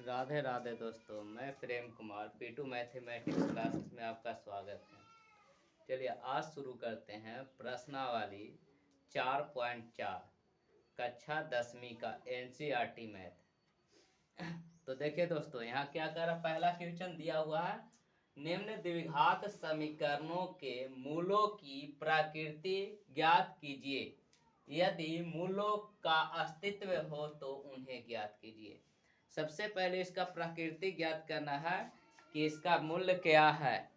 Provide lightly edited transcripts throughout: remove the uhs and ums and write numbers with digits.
राधे राधे दोस्तों, मैं Prem Kumar P2 mathematics classes में आपका स्वागत है। चलिए आज शुरू करते हैं प्रश्नावली 4.4 कक्षा 10वीं का NCERT मैथ। तो देखिए दोस्तों, यहाँ क्या कर रहा, पहला क्वेश्चन दिया हुआ है, निम्न द्विघात समीकरणों के मूलों की प्रकृति ज्ञात कीजिए। यदि मूलों का अस्तित्व हो तो उन्हें ज्ञात कीजिए। सबसे पहले इसका प्रकृति ज्ञात करना है कि इसका मूल्य क्या है,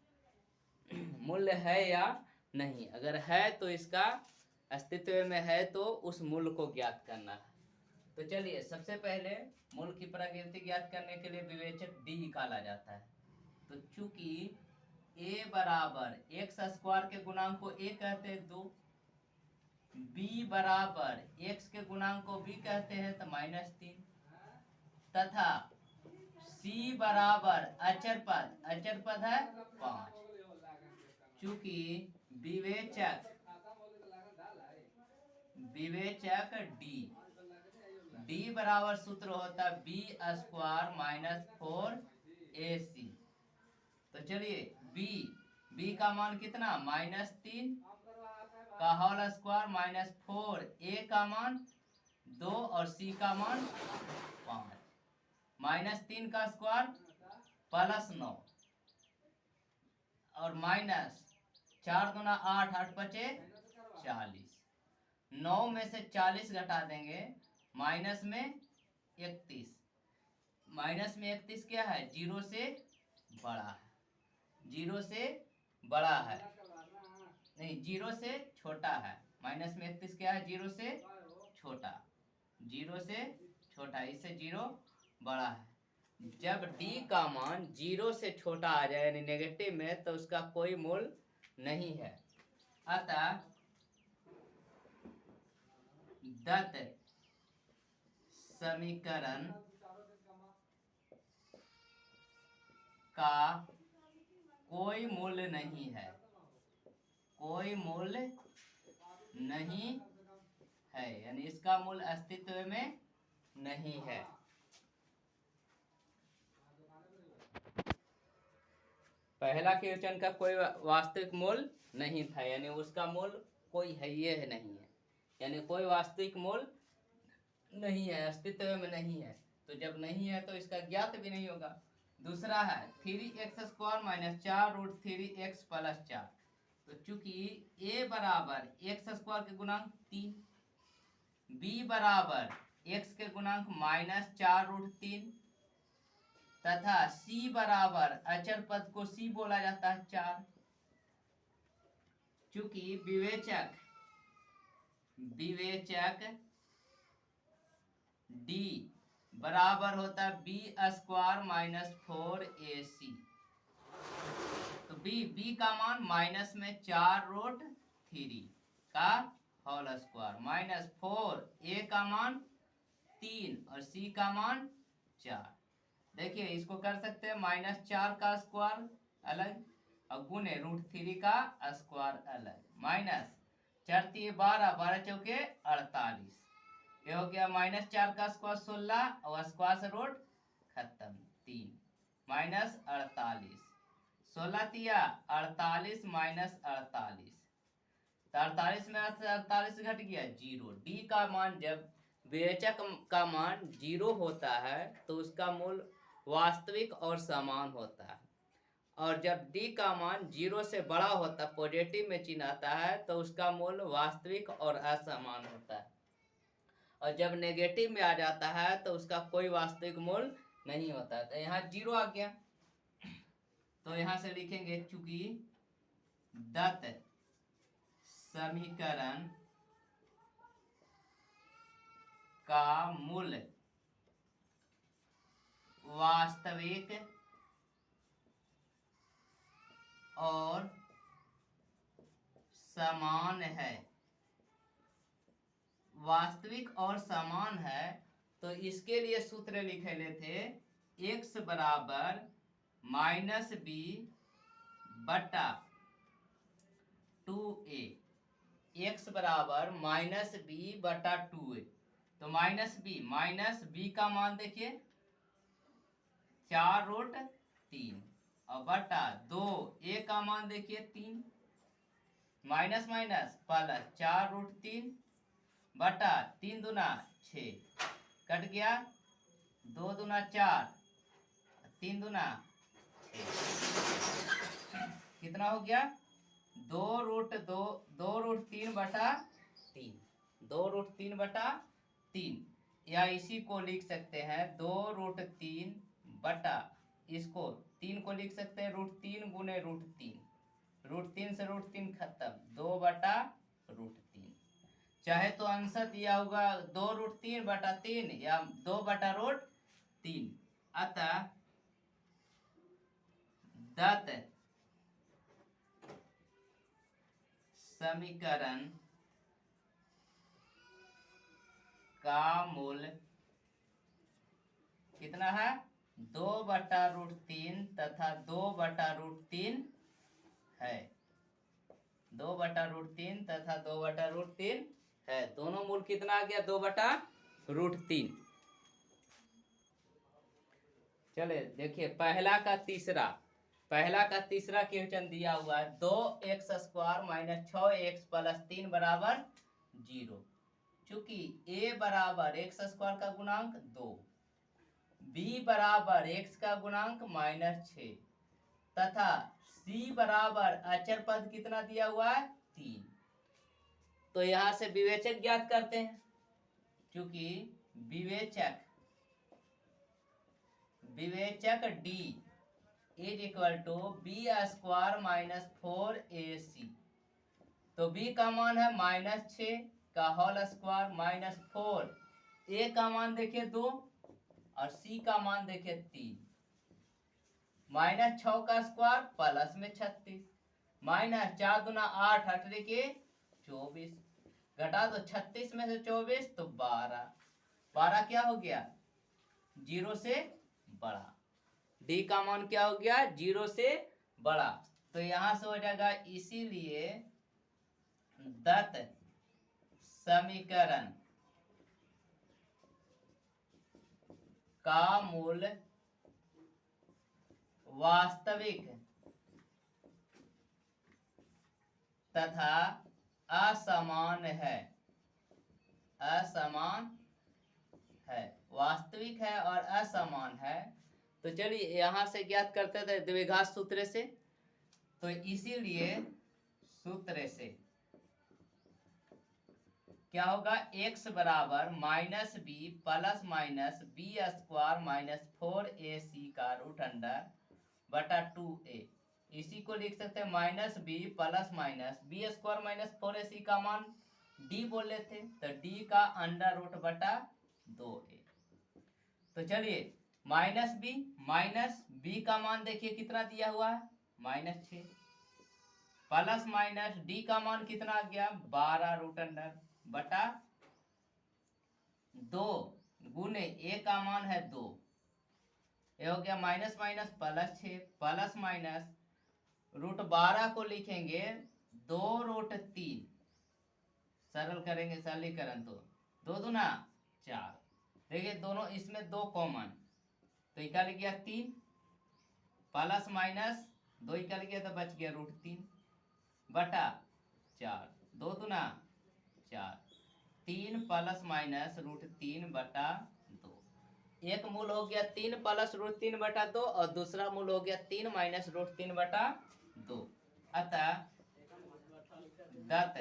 मूल्य है या नहीं। अगर है तो इसका अस्तित्व में है तो उस मूल्य को ज्ञात करना है। तो चलिए सबसे पहले मूल की प्रकृति ज्ञात करने के लिए विवेचक डी निकाला जाता है। तो चूंकि a बराबर एक्स स्क्वायर के गुणांक को a कहते हैं 2, b बराबर x के गुणांक को b कहते हैं तो -3, तथा c बराबर अचर पद है 5। चूंकि विवेचक d बराबर सूत्र होता है b स्क्वायर -4ac। तो चलिए b का मान कितना, -3 का होल स्क्वायर -4, a का मान 2 और c का मान 5। -3 का स्क्वायर +9 और -4 दूना 8, 8 पचे 40। 9 में से 40 घटा देंगे, माइनस में 31। माइनस में 31 क्या है, जीरो से बड़ा है, जीरो से बड़ा है, नहीं जीरो से छोटा है। माइनस में 31 क्या है, जीरो से छोटा, जीरो से छोटा, इससे जीरो बड़ा है। जब d का मान जीरो से छोटा आ जाए यानी नेगेटिव में, तो उसका कोई मूल्य नहीं है। अतः दत्त समीकरण का कोई मूल्य नहीं है, कोई मूल्य नहीं है, यानी इसका मूल्य अस्तित्व में नहीं है। पहला क्वेश्चन का कोई वास्तविक मूल्य नहीं था, यानी उसका मूल्य कोई है ये है नहीं है, यानी कोई वास्तविक मूल्य नहीं है, अस्तित्व में नहीं है। तो जब नहीं है तो इसका ज्ञात भी नहीं होगा। दूसरा है 3x² - 4√3x + 4। तो चूंकि a बराबर x² के गुणांक 3, b बराबर x के गुणांक -4√3 तथा c बराबर अचर पद को c बोला जाता है 4। चूंकि विवेचक d बराबर होता है b² - 4ac। तो b का मान माइनस में 4√3 का होल स्क्वायर -4, a का मान 3 और c का मान 4। देखिए इसको कर सकते हैं -4 का स्क्वायर अलग और गुने √3 का स्क्वायर अलग, -4 × 12, 12 चौके 48। ये हो गया -4 का स्क्वायर 16 और स्क्वायर से रूट खत्म 3 -48। 16 तिया 48 -48, तो 48 में 48 घट गया 0। डी का मान जब विवेचक का मान 0 होता है तो उसका मूल्य वास्तविक और समान होता है, और जब d का मान 0 से बड़ा होता है, पॉजिटिव में चिन्ह आता है, तो उसका मूल्य वास्तविक और असमान होता है, और जब नेगेटिव में आ जाता है तो उसका कोई वास्तविक मूल्य नहीं होता है। तो यहाँ 0 आ गया, तो यहाँ से लिखेंगे चूंकि दत्त समीकरण का मूल्य वास्तविक और समान है, वास्तविक और समान है, तो इसके लिए सूत्र लिखे ले थे x बराबर -b बटा 2a, x बराबर -b बटा 2a। तो -b का मान देखिए 4√3 और बटा 2, ए का मान देखिए 3, माइनस माइनस प्लस 4√3 बटा 3 दूना 6, कट गया 2 दूना 4, 3 दूना 6, कितना हो गया 2√3 बटा 3, 2√3 बटा 3, या इसी को लिख सकते हैं 2√3 बटा, इसको 3 को लिख सकते हैं √3 गुने √3, √3 से √3 खत्म, 2 बटा √3, चाहे तो आंसर दिया होगा 2√3 बटा 3 या 2 बटा √3। अतः दत्त समीकरण का मूल कितना है 2 बटा √3 तथा 2 बटा √3 है, 2 बटा √3 तथा 2 बटा √3 है, दोनों मूल कितना आ गया 2 बटा √3। चले देखिए पहला का तीसरा क्वेश्चन दिया हुआ है 2x² माइनस 6x प्लस 3 बराबर 0। चूंकि a बराबर x² का गुणांक 2, b बराबर x का गुणांक -6 तथा c बराबर अचर पद कितना दिया हुआ है 3, तो यहाँ से विवेचक ज्ञात करते हैं। चूंकि विवेचक d is equal to b² minus 4ac, तो b का मान है -6 का होल स्क्वायर माइनस 4, a का मान देखिए 2 और c का मान देखिए 3, -6 का स्क्वायर प्लस में 36, माइनस 4 दूना 8 8 के 24, घटा दो 36 में से 24 तो 12 क्या हो गया 0 से बड़ा, d का मान क्या हो गया 0 से बड़ा, तो यहां से हो जाएगा इसीलिए दत्त समीकरण का मूल वास्तविक तथा असमान है, वास्तविक है और असमान है। तो चलिए यहां से ज्ञात करते थे द्विघात सूत्र से, तो इसीलिए सूत्र से क्या होगा x बराबर -b plus minus b² minus 4ac का रूट अंडर बटा 2a, इसी को लिख सकते हैं -b plus minus b² minus 4ac का मान d बोले थे, तो d का अंडर रूट बटा 2a। तो चलिए -b का मान देखिए कितना दिया हुआ है -6, प्लस माइनस d का मान कितना आ गया 12 रूट अंडर बटा 2 गुने a का मान है 2, ये हो गया minus minus plus 6 plus minus √12 को लिखेंगे 2√3, सरल करेंगे सरलीकरण तो 2 दूना 4, देखिए दोनों इसमें 2 कॉमन, तो निकल गया 3 प्लस माइनस 2 निकल गया तो बच गया √3 बटा 4, 2 दूना 4, 3 प्लस माइनस √3 बटा 2, एक मूल हो गया 3 प्लस √3 बटा 2 और दूसरा मूल हो गया 3 माइनस √3 बटा 2। अतः दत्त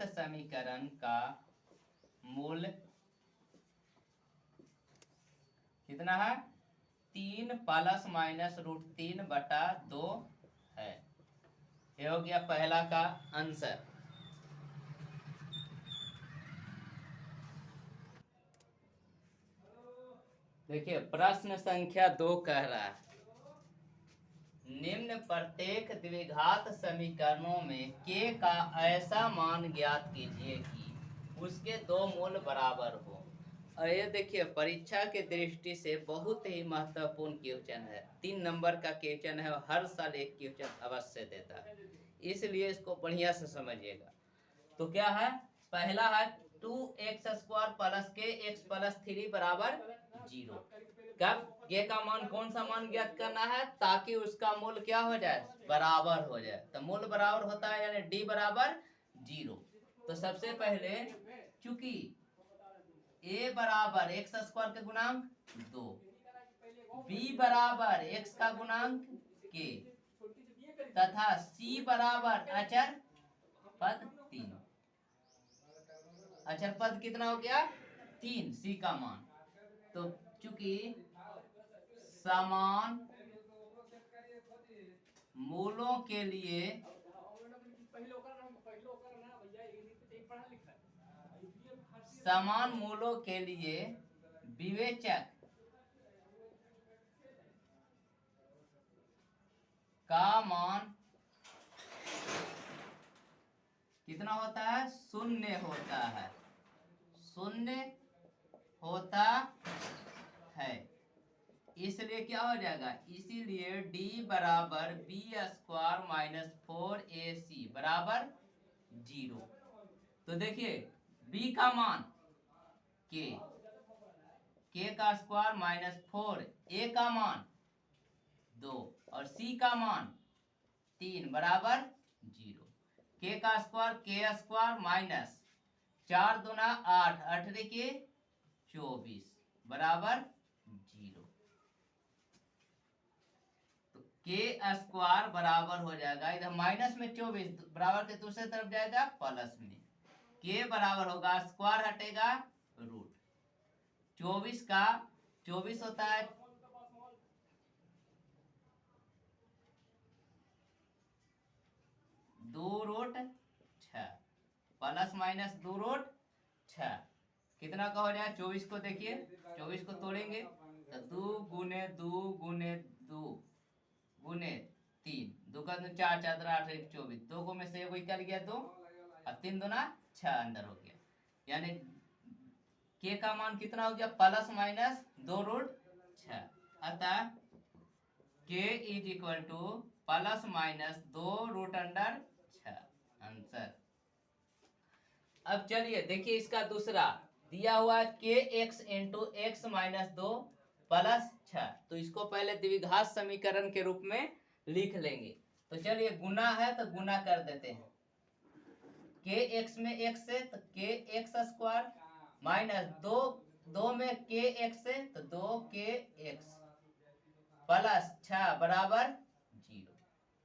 समीकरण का मूल कितना है 3 प्लस माइनस √3 बटा 2 है, ये हो गया पहला का आंसर। देखिए प्रश्न संख्या 2 कह रहा है निम्न प्रत्येक द्विघात समीकरणों में k का ऐसा मान ज्ञात कीजिए कि उसके 2 मूल बराबर हो। और ये देखिए परीक्षा के दृष्टि से बहुत ही महत्वपूर्ण क्वेश्चन है, 3 नंबर का क्वेश्चन है और हर साल एक क्वेश्चन अवश्य देता है, इसलिए इसको बढ़िया से समझिएगा। तो क्या है, पहला है 2x² प्लस के x प्लस 3 बराबर 0। कब ये का मान, कौन सा मान ज्ञात करना है, ताकि उसका मूल क्या हो जाए, बराबर हो जाए। तो मूल बराबर होता है यानी d बराबर 0। तो सबसे पहले चूंकि a बराबर x² के गुणांक 2, b बराबर x का गुणांक k, तथा c बराबर अचर पद 3। अचर पद कितना हो गया, 3, c का मान। तो चूंकि समान मूलों के लिए समान मूलों के लिए विवेचक का मान कितना होता है, 0 होता है, 0 होता है। इसलिए क्या हो जाएगा, इसीलिए d बराबर b² माइनस 4ac बराबर 0। तो देखिए b का मान k, k का स्क्वायर माइनस 4, a का मान 2 और c का मान 3 बराबर 0। k का स्क्वायर k² माइनस 4 दूना 8, 8 के 24 बराबर 0। तो k² बराबर हो जाएगा, इधर माइनस में 24 बराबर के दूसरे तरफ जाएगा प्लस में। k बराबर होगा, स्क्वायर हटेगा रूट, 24 का 24 होता है 2√6 प्लस माइनस 2√6 कितना का हो जाए, 24 को देखिए, 24 को तोड़ेंगे तो 2 गुने 2 गुने 2 गुने 3, 2 का 4, 4 8 24, 2 को में से एक निकल गया 2 और 3 दूना 6 अंदर हो गया। यानी के का मान कितना हो गया, प्लस माइनस 2√6। अतः k is equal two plus minus 2√6 answer. अब चलिए देखिए इसका दूसरा दिया हुआ है kx into x minus 2 plus 6। तो इसको पहले द्विघात समीकरण के रूप में लिख लेंगे। तो चलिए गुना है तो गुना कर देते हैं, kx में x से तो kx² माइनस 2 में kx से तो 2kx प्लस 6 बराबर 0।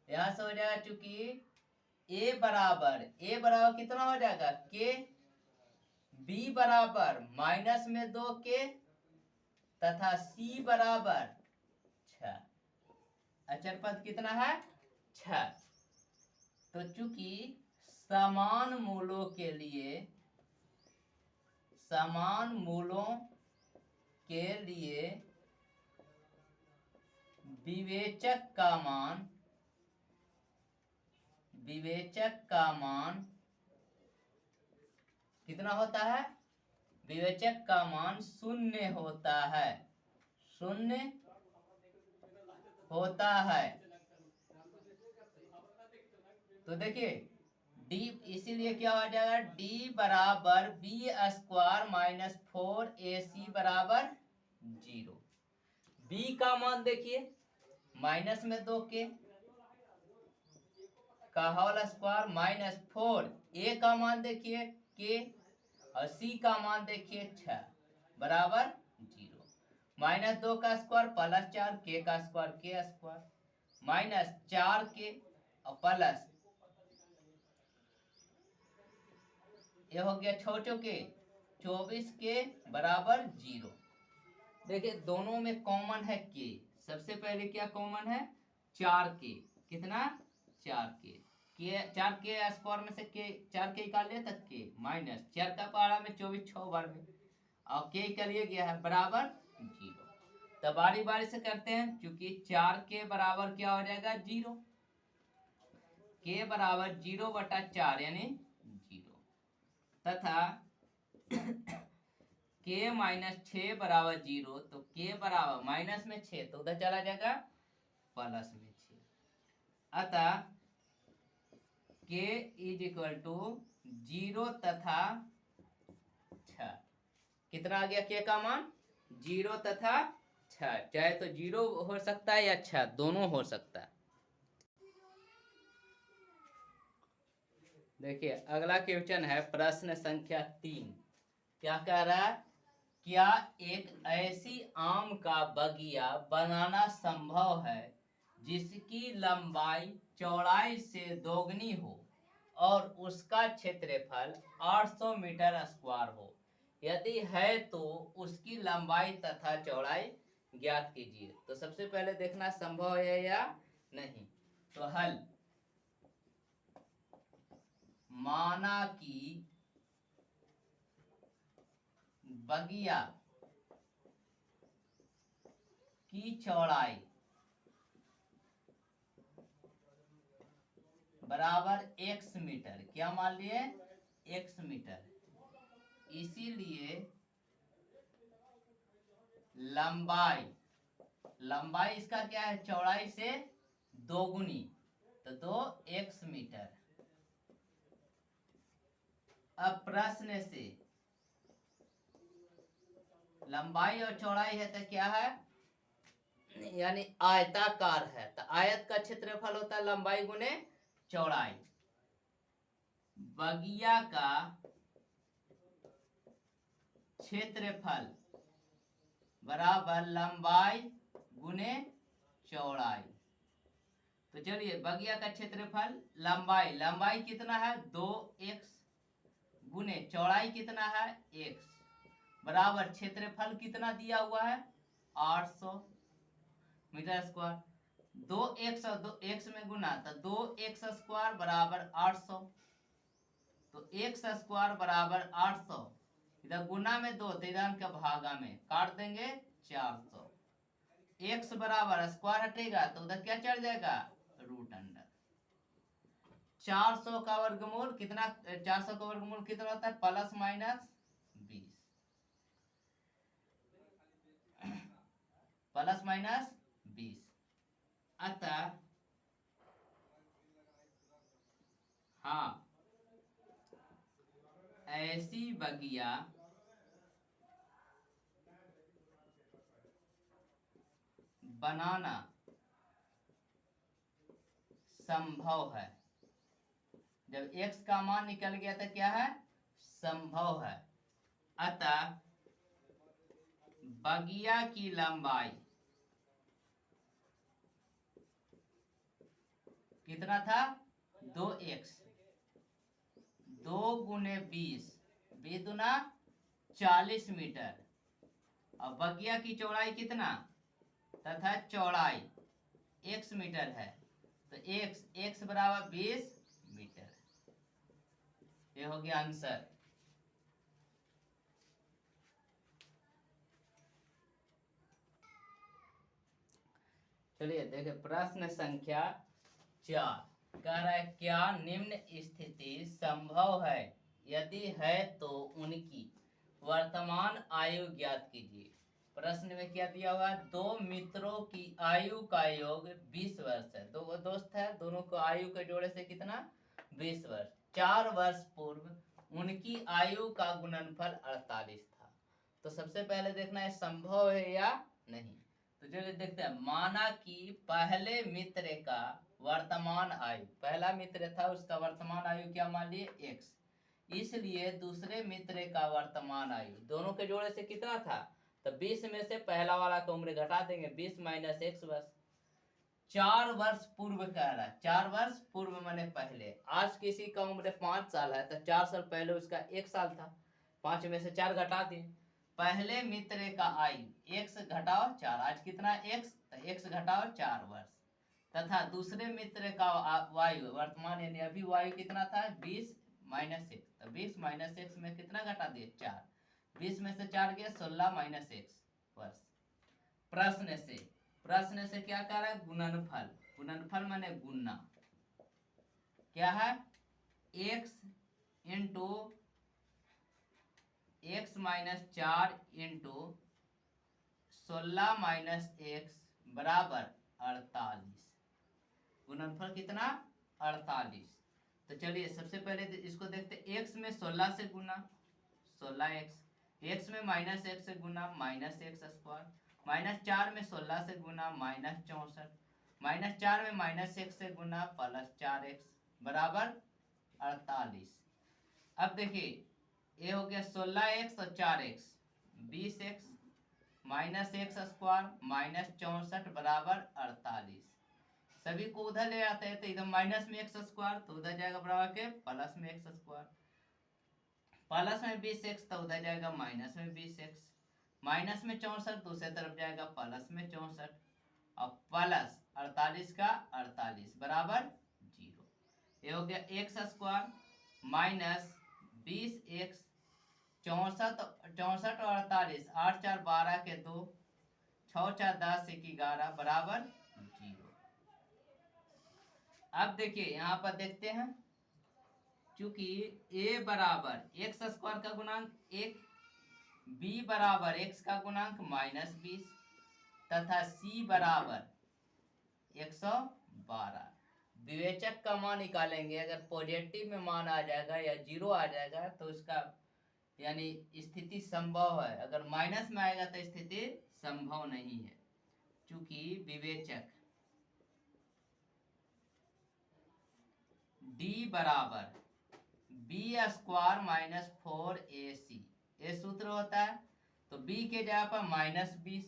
यहां से हो जाएगा, चूंकि a बराबर कितना हो जाएगा, k, b बराबर माइनस में 2k तथा c बराबर 6। अचर पद कितना है, 6। तो चूंकि समान मूलों के लिए विवेचक का मान कितना होता है, विवेचक का मान 0 होता है, 0 होता है। तो देखिए d, इसीलिए क्या हो जाएगा, d बराबर b² माइनस 4ac बराबर 0। b का मान देखिए माइनस में 2k का होल स्क्वायर माइनस 4, a का मान देखिए k और c का मान देखिए 6 बराबर 0। माइनस 2 का स्क्वायर प्लस 4, k का स्क्वायर k² माइनस 4k और प्लस ये हो गया छोटो के 24 के बराबर 0। देखिए दोनों में कॉमन है k। सबसे पहले क्या कॉमन है, 4k, कितना 4k, 4k स्क्वायर में से k 4k निकाल लिया तक k माइनस 4 का पारा में 24 6 बार में और k के लिए गया है बराबर 0। तो बारी बारी से करते हैं, क्योंकि 4k बराबर क्या हो जाएगा 0, k बराबर 0/4 यानी 0 तथा k माइनस 6 बराबर 0। तो k बराबर माइनस में 6 तो उधर चला जाएगा प्लस में 6। अतः k इज इक्वल टू 0 तथा 6। कितना आ गया के का मान? 0 तथा 6। चाहे तो 0 हो सकता है या 6, दोनों हो सकता है। देखिए अगला क्वेश्चन है प्रश्न संख्या 3। क्या कह रहा है? क्या एक ऐसी आम का बगिया बनाना संभव है जिसकी लंबाई चौड़ाई से दोगुनी हो और उसका क्षेत्रफल 800 मीटर स्क्वायर हो? यदि है तो उसकी लंबाई तथा चौड़ाई ज्ञात कीजिए। तो सबसे पहले देखना संभव है या नहीं। तो हल, माना कि बगिया की चौड़ाई बराबर x मीटर। क्या मान लिए? x metre. इसीलिए लंबाई इसका क्या है? चौड़ाई से दोगुनी, तो 2x मीटर। अब प्रश्न से लंबाई और चौड़ाई है तो क्या है? यानी आयताकार है, तो आयत का क्षेत्रफल होता है लंबाई गुने चौड़ाई। बगिया का क्षेत्रफल बराबर लंबाई गुने चौड़ाई। तो चलिए बगिया का क्षेत्रफल लंबाई कितना है? 2x गुने चौड़ाई कितना है? x बराबर क्षेत्रफल कितना दिया हुआ है? 800 मीटर स्क्वायर। 2x और 2x में गुना, तो 2x स्क्वायर बराबर 800। तो x स्क्वायर बराबर 800, इधर गुना में 2 तो इधर का भागा में काट देंगे 400। x बराबर स्क्वायर हटेगा तो उधर क्या चढ़ जाएगा? Root under. 400 का वर्गमूल कितना? 400 का वर्गमूल कितना होता है? Plus minus 20। Plus minus 20। अतः हाँ, ऐसी बगिया बनाना संभव है। जब x का मान निकल गया तो क्या है? संभव है। अतः बगिया की लंबाई कितना था? 2x, 2 गुने 20, 20 दुना 40 मीटर। और बगिया की चौड़ाई कितना? तथा चौड़ाई x मीटर है, तो x बराबर 20 मीटर। ये हो गया आंसर। चलिए देखें प्रश्न संख्या 4। कह रहा है क्या निम्न स्थिति संभव है? यदि है तो उनकी वर्तमान आयु ज्ञात कीजिए। प्रश्न में क्या दिया हुआ है? 2 मित्रों की आयु का योग 20 वर्ष है। 2 दोस्त है, दोनों को आयु के जोड़े से कितना? 20 वर्ष। 4 वर्ष पूर्व उनकी आयु का गुणनफल 48 था। तो सबसे पहले देखना है संभव है या नहीं। तो चलिए देखते हैं। माना कि पहले मित्र का वर्तमान आयु, पहला मित्र था उसका वर्तमान आयु क्या मान लिए? x। इसलिए दूसरे मित्र का वर्तमान आयु दोनों के जोड़े से कितना था? तो 20 में से पहला वाला का उम्र घटा देंगे, 20 माइनस x वर्ष। 4 वर्ष पूर्व कह रहा है, 4 वर्ष पूर्व माने पहले। आज किसी का उम्र 5 साल है तो 4 साल पहले उसका 1 साल था, 5 में से 4 घटा दिए। पहले मित्र का आयु x घटाओ 4, आज कितना x? तो x घटाओ 4 वर्ष। तथा दूसरे मित्र का वायु वर्तमान यानी अभी वायु कितना था? 20 माइनस 1, तो 20 माइनस 1 में कितना घटा दिए? 4। 20 में से 4 गया 16 माइनस 1 वर्ष। प्रश्न से क्या कह रहा है? गुणनफल। गुणनफल माने गुणना। क्या है? x into x minus 4 into 16 minus x बराबर 48। गुणनफल कितना? 48। तो चलिए सबसे पहले इसको देखते, x में 16 से गुना 16x, x में माइनस x से गुना माइनस एक्स स्क्वायर, -4 में 16 से गुना -64, -4 में माइनस x से गुना +4x बराबर 48। अब देखिए ये हो गया 16x और 4x 20x minus x square -64 बराबर 48। सभी को उधर ले आते हैं तो इधर माइनस में एक्स स्क्वायर तो उधर जाएगा बराबर के प्लस में एक्स स्क्वायर, प्लस में 20x तो उधर जाएगा माइनस में 20x, माइनस में 64 दूसरी तरफ जाएगा प्लस में 64 और प्लस 48 का 48 बराबर 0। ये हो गया एक्स स्क्वायर माइनस 20x 64 और 48 8 4 12 के 2 6 4 10 1 11 बराबर 0। अब देखिए यहाँ पर देखते हैं, चूंकि a बराबर एक्स स्क्वायर का गुणांक 1, b बराबर x का गुणांक -20 तथा c बराबर 112। विवेचक का मान निकालेंगे, अगर पॉजिटिव में मान आ जाएगा या 0 आ जाएगा तो उसका यानी स्थिति संभव है, अगर माइनस में आएगा तो स्थिति संभव नहीं है। चूंकि विवेचक d बराबर b स्क्वायर -4ac, ये सूत्र होता है। तो b के जगह पर -20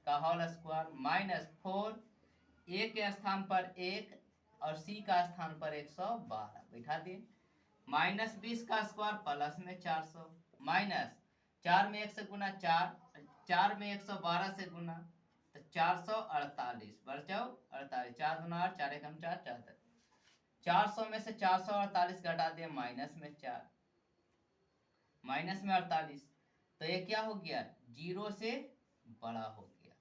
का होल स्क्वायर -4, a के स्थान पर 1 और c का स्थान पर 112 बैठा दिए, -20 का स्क्वायर प्लस में 400 माइनस 4 में 1 से गुना 4 में 112 से गुना तो 448 बचाओ 48, 4 गुना 8 4 एकम 4 4, 400 में से 448 घटा दिए माइनस में 4 माइनस में 48, तो ये क्या हो गया 0 से बड़ा हो गया,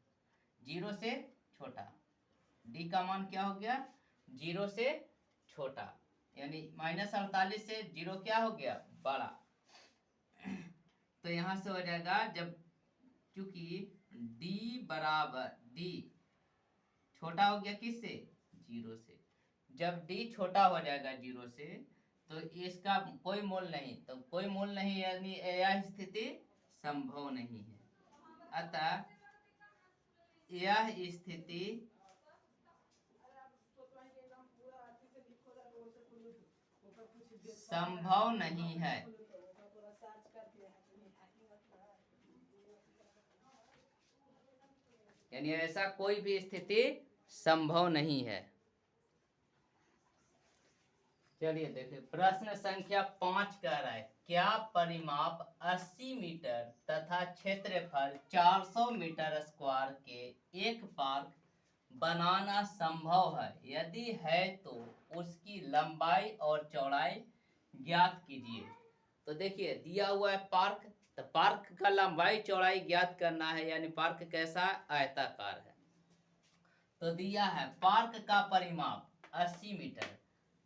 0 से छोटा, d का मान क्या हो गया 0 से छोटा, यानी -48 से 0 क्या हो गया बड़ा। तो यहाँ से हो जाएगा जब चूंकि d बराबर d छोटा हो गया किससे 0 से, जब d छोटा हो जाएगा 0 से तो इसका कोई मूल नहीं, तो कोई मूल नहीं यानी यह स्थिति संभव नहीं है। अतः यह स्थिति संभव नहीं है। यानी ऐसा कोई भी स्थिति संभव नहीं है। चलिए देखिए प्रश्न संख्या 5 कह रहा है, क्या परिमाप 80 मीटर तथा क्षेत्रफल 400 मीटर स्क्वायर के एक पार्क बनाना संभव है, यदि है तो उसकी लंबाई और चौड़ाई ज्ञात कीजिए। तो देखिए दिया हुआ है पार्क, तो पार्क का लंबाई चौड़ाई ज्ञात करना है, यानी पार्क कैसा आयताकार है। तो दिया है पार्क का परिमाप 80 मीटर,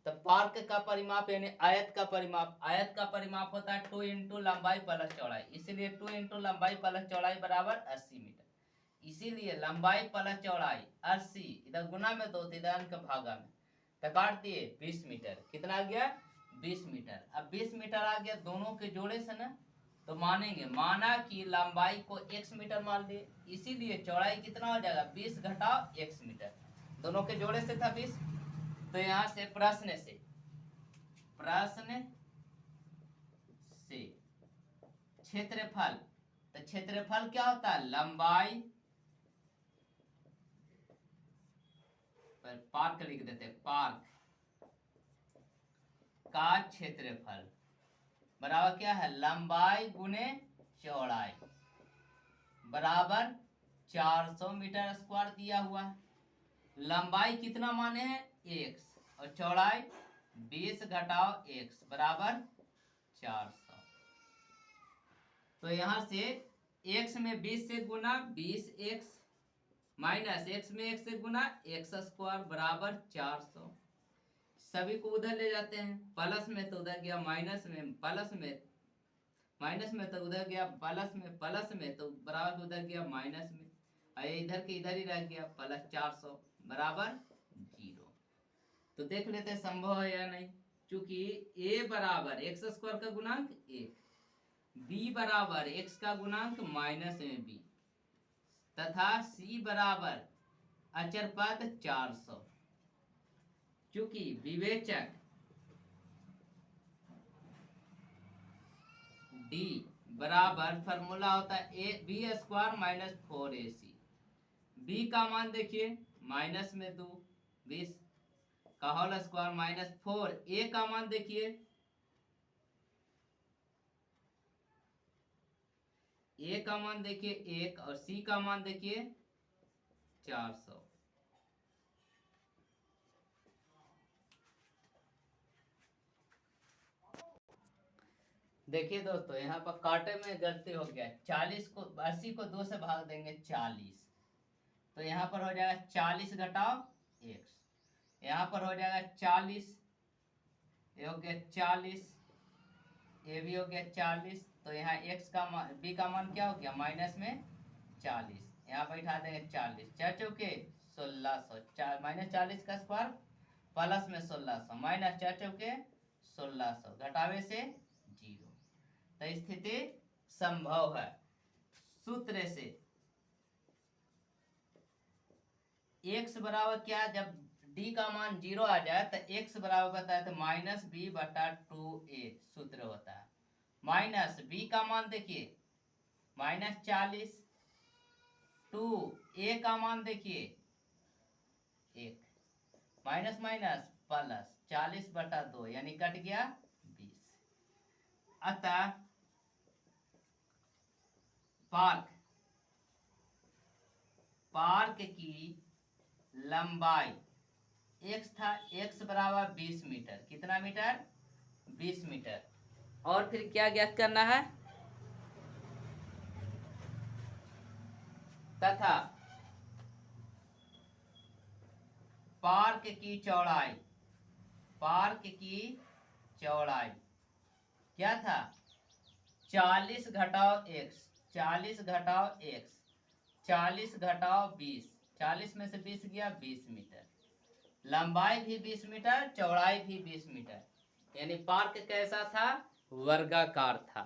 तो पार्क का परिमाप यानी आयत का परिमाप, आयत का परिमाप होता है 2 इंटू लंबाई प्लस चौड़ाई, इसीलिए 2 इंटू लंबाई प्लस चौड़ाई बराबर 80 मीटर। इसीलिए लंबाई प्लस चौड़ाई 80, इधर गुना में 2 इधर का भागा में, तो काट दिए 20 मीटर, कितना आ गया 20 मीटर। अब 20 मीटर आ गया दोनों के जोड़े से ना, तो मानेंगे माना कि लंबाई को x मीटर मान लिए, इसीलिए चौड़ाई कितना हो जाएगा 20 घटाओ x मीटर, दोनों के जोड़े से था 20। तो यहाँ से प्रश्न से क्षेत्रफल, तो क्षेत्रफल क्या होता है लंबाई, पर पार्क लिख देते हैं, पार्क का क्षेत्रफल बराबर क्या है लंबाई गुने चौड़ाई बराबर 400 मीटर स्क्वायर दिया हुआ है। लंबाई कितना माने हैं x और चौड़ाई 20 घटाओ x बराबर 400। तो यहाँ से x में 20 से गुना 20x माइनस x में 1 से गुना x स्क्वायर बराबर 400। सभी को उधर ले जाते हैं, प्लस में तो उधर गया माइनस में, प्लस में माइनस में तो उधर गया प्लस में, प्लस में तो बराबर उधर गया माइनस में, और इधर के इधर ही रह गया प्लस 400 बराबर 0। तो देख लेते हैं संभव है या नहीं। चूंकि a बराबर एक्स स्क्वायर का गुणांक 1, b बराबर x का गुणांक माइनस में b तथा c बराबर अचर पद 400। चूंकि विवेचक d बराबर फॉर्मूला होता है B square minus 4ac। b का मान देखिए माइनस में 2 20 का होल स्क्वायर माइनस 4। a का मान देखिए a का मान देखिए 1 और c का मान देखिए 400। देखिए दोस्तों यहाँ पर काटे में गलती हो गया, 40 को 80 को 2 से भाग देंगे 40, तो यहाँ पर हो जाएगा 40 घटाओ x, यहाँ पर हो जाएगा 40, ये हो गया 40, ये भी हो गया 40, तो यहाँ x का मान b का मान क्या हो गया माइनस में 40, यहाँ बैठा देंगे 40, 4 चौके 1600, माइनस 40 का स्क्वायर प्लस में 1600 माइनस 4 चौके 1600 घटावे से 0। तो स्थिति संभव है। सूत्र से x बराबर क्या, जब d का मान 0 आ जाए तो x बराबर बताया तो माइनस b बटा 2a सूत्र होता है। माइनस b का मान देखिए माइनस 40, 2a का मान देखिए 1, माइनस माइनस प्लस 40 बटा 2 यानी कट गया 20। अतः पार्क की लंबाई x था, x बराबर 20 मीटर, कितना मीटर 20 मीटर। और फिर क्या ज्ञात करना है, तथा पार्क की चौड़ाई क्या था 40 घटाओ x, 40 घटाओ x, 40 घटाओ 20, 40 में से 20 गया 20 मीटर, लंबाई भी 20 मीटर चौड़ाई भी 20 मीटर, यानी पार्क कैसा था वर्गाकार था।